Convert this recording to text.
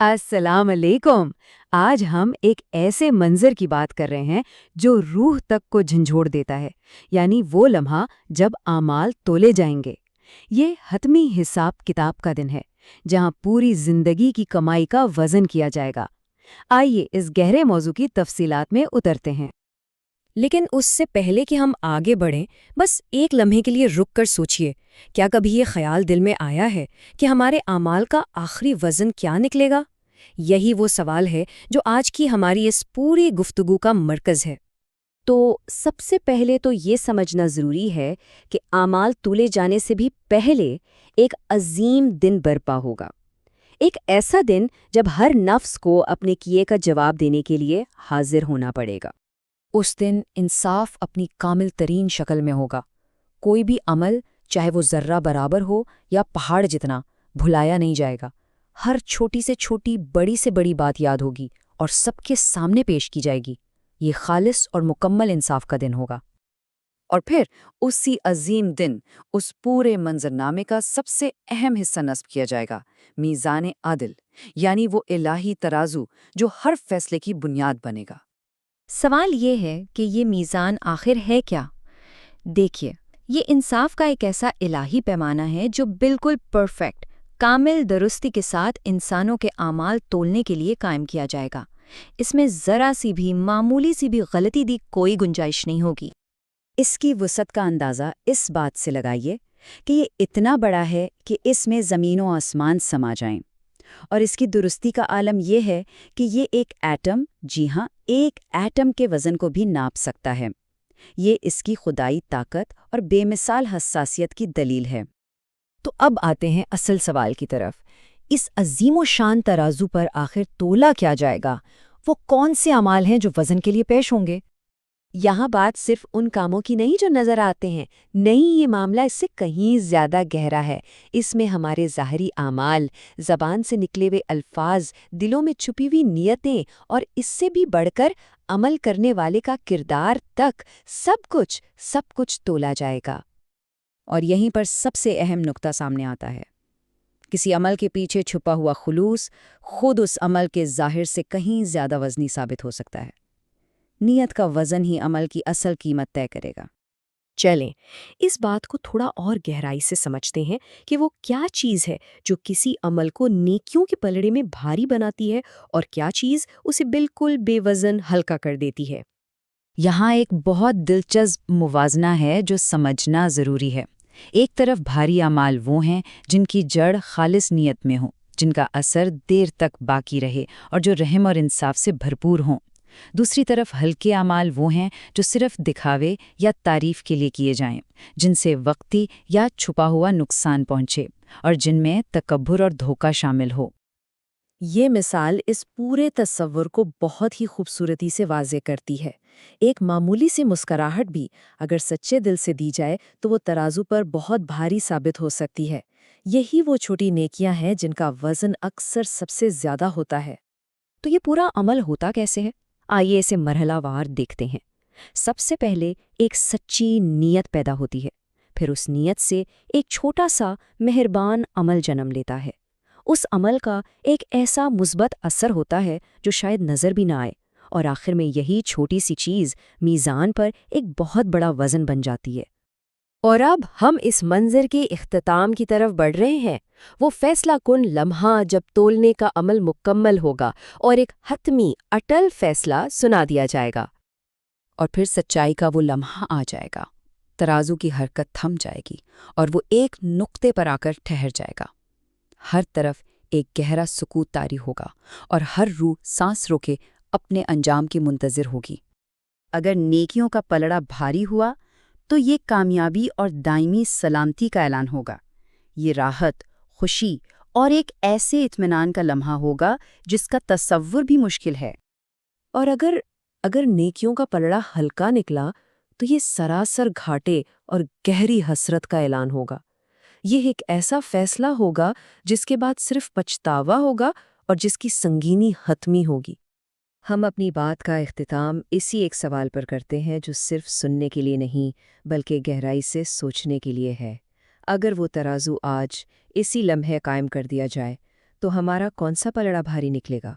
अस्सलाम अलैकुम। आज हम एक ऐसे मंजर की बात कर रहे हैं जो रूह तक को झंझोड़ देता है, यानी वो लम्हा जब आमाल तोले जाएंगे। ये हतमी हिसाब किताब का दिन है, जहां पूरी जिंदगी की कमाई का वजन किया जाएगा। आइए इस गहरे मौजू की तफसीलात में उतरते हैं। लेकिन उससे पहले कि हम आगे बढ़ें, बस एक लम्हे के लिए रुक कर सोचिए, क्या कभी ये ख्याल दिल में आया है कि हमारे आमाल का आखिरी वज़न क्या निकलेगा? यही वो सवाल है जो आज की हमारी इस पूरी गुफ्तगू का मरकज़ है। तो सबसे पहले तो ये समझना ज़रूरी है कि आमाल तूले जाने से भी पहले एक अजीम दिन बर्पा होगा। एक ऐसा दिन जब हर नफ्स को अपने किए का जवाब देने के लिए हाजिर होना पड़ेगा। उस दिन इंसाफ अपनी कामिल तरीन शक्ल में होगा। कोई भी अमल, चाहे वो ज़र्रा बराबर हो या पहाड़ जितना, भुलाया नहीं जाएगा। हर छोटी से छोटी, बड़ी से बड़ी बात याद होगी और सबके सामने पेश की जाएगी। ये खालिस और मुकम्मल इंसाफ का दिन होगा। और फिर उसी अजीम दिन उस पूरे मंजरनामे का सबसे अहम हिस्सा नस्ब किया जाएगा, मीज़ान आदिल, यानी वो इलाही तराजू जो हर फैसले की बुनियाद बनेगा। सवाल ये है कि ये मीज़ान आखिर है क्या? देखिए, ये इंसाफ का एक ऐसा इलाही पैमाना है जो बिल्कुल परफेक्ट, कामिल दुरुस्ती के साथ इंसानों के आमाल तोलने के लिए कायम किया जाएगा। इसमें ज़रा सी भी, मामूली सी भी गलती दी कोई गुंजाइश नहीं होगी। इसकी वसअत का अंदाज़ा इस बात से लगाइए कि ये इतना बड़ा है कि इसमें ज़मीन व आसमान समा जाएं। और इसकी दुरुस्ती का आलम ये है कि ये एक एटम, जी हाँ, एक एटम के वज़न को भी नाप सकता है। ये इसकी खुदाई ताकत और बेमिसाल हसासियत की दलील है। तो अब आते हैं असल सवाल की तरफ। इस अजीमो शान तराजू पर आखिर तोला क्या जाएगा? वो कौन से अमाल हैं जो वज़न के लिए पेश होंगे? यहाँ बात सिर्फ उन कामों की नहीं जो नज़र आते हैं। नहीं, ये मामला इससे कहीं ज़्यादा गहरा है। इसमें हमारे ज़ाहरी आमाल, ज़बान से निकले हुए अल्फाज, दिलों में छुपी हुई नीयतें और इससे भी बढ़कर अमल करने वाले का किरदार तक सब कुछ तोला जाएगा। और यहीं पर सबसे अहम नुक्ता सामने आता है। किसी अमल के पीछे छुपा हुआ खुलूस खुद उस अमल के ज़ाहिर से कहीं ज़्यादा वज़नी साबित हो सकता है। नीयत का वज़न ही अमल की असल कीमत तय करेगा। चलें, इस बात को थोड़ा और गहराई से समझते हैं कि वो क्या चीज़ है जो किसी अमल को नेकियों के पलड़े में भारी बनाती है और क्या चीज़ उसे बिल्कुल बेवज़न हल्का कर देती है। यहाँ एक बहुत दिलचस्प मुवाजना है जो समझना ज़रूरी है। एक तरफ भारी अमाल वो हैं जिनकी जड़ खालिस नीयत में हो, जिनका असर देर तक बाकी रहे और जो रहम और इंसाफ से भरपूर हों। दूसरी तरफ हल्के अमाल वो हैं जो सिर्फ दिखावे या तारीफ के लिए किए जाएं, जिनसे वक्ती या छुपा हुआ नुकसान पहुंचे और जिनमें तकब्बुर और धोखा शामिल हो। ये मिसाल इस पूरे तस्वुर को बहुत ही खूबसूरती से वाज़े करती है। एक मामूली सी मुस्कुराहट भी अगर सच्चे दिल से दी जाए तो वो तराजू पर बहुत भारी साबित हो सकती है। यही वो छोटी नेकियां हैं जिनका वज़न अक्सर सबसे ज़्यादा होता है। तो ये पूरा अमल होता कैसे है? आइए इसे मरहलावार देखते हैं। सबसे पहले एक सच्ची नीयत पैदा होती है। फिर उस नीयत से एक छोटा सा मेहरबान अमल जन्म लेता है। उस अमल का एक ऐसा मुस्बत असर होता है जो शायद नज़र भी ना आए, और आखिर में यही छोटी सी चीज़ मीज़ान पर एक बहुत बड़ा वज़न बन जाती है। और अब हम इस मंजर के इख्तिताम की तरफ बढ़ रहे हैं। वो फैसला कुन लम्हा जब तोलने का अमल मुकम्मल होगा और एक हतमी अटल फैसला सुना दिया जाएगा। और फिर सच्चाई का वो लम्हा आ जाएगा। तराजू की हरकत थम जाएगी और वो एक नुक्ते पर आकर ठहर जाएगा। हर तरफ एक गहरा सुकूत तारी होगा और हर रूह सांस रोके अपने अंजाम की मुंतज़िर होगी। अगर नेकियों का पलड़ा भारी हुआ तो ये कामयाबी और दायमी सलामती का ऐलान होगा। ये राहत, खुशी और एक ऐसे इत्मीनान का लम्हा होगा जिसका तसव्वुर भी मुश्किल है। और अगर नेकियों का पलड़ा हल्का निकला तो ये सरासर घाटे और गहरी हसरत का ऐलान होगा। ये एक ऐसा फैसला होगा जिसके बाद सिर्फ पछतावा होगा और जिसकी संगीनी हतमी होगी। हम अपनी बात का इख्तिताम इसी एक सवाल पर करते हैं जो सिर्फ सुनने के लिए नहीं बल्कि गहराई से सोचने के लिए है। अगर वो तराजू आज इसी लम्हे कायम कर दिया जाए तो हमारा कौन सा पलड़ा भारी निकलेगा?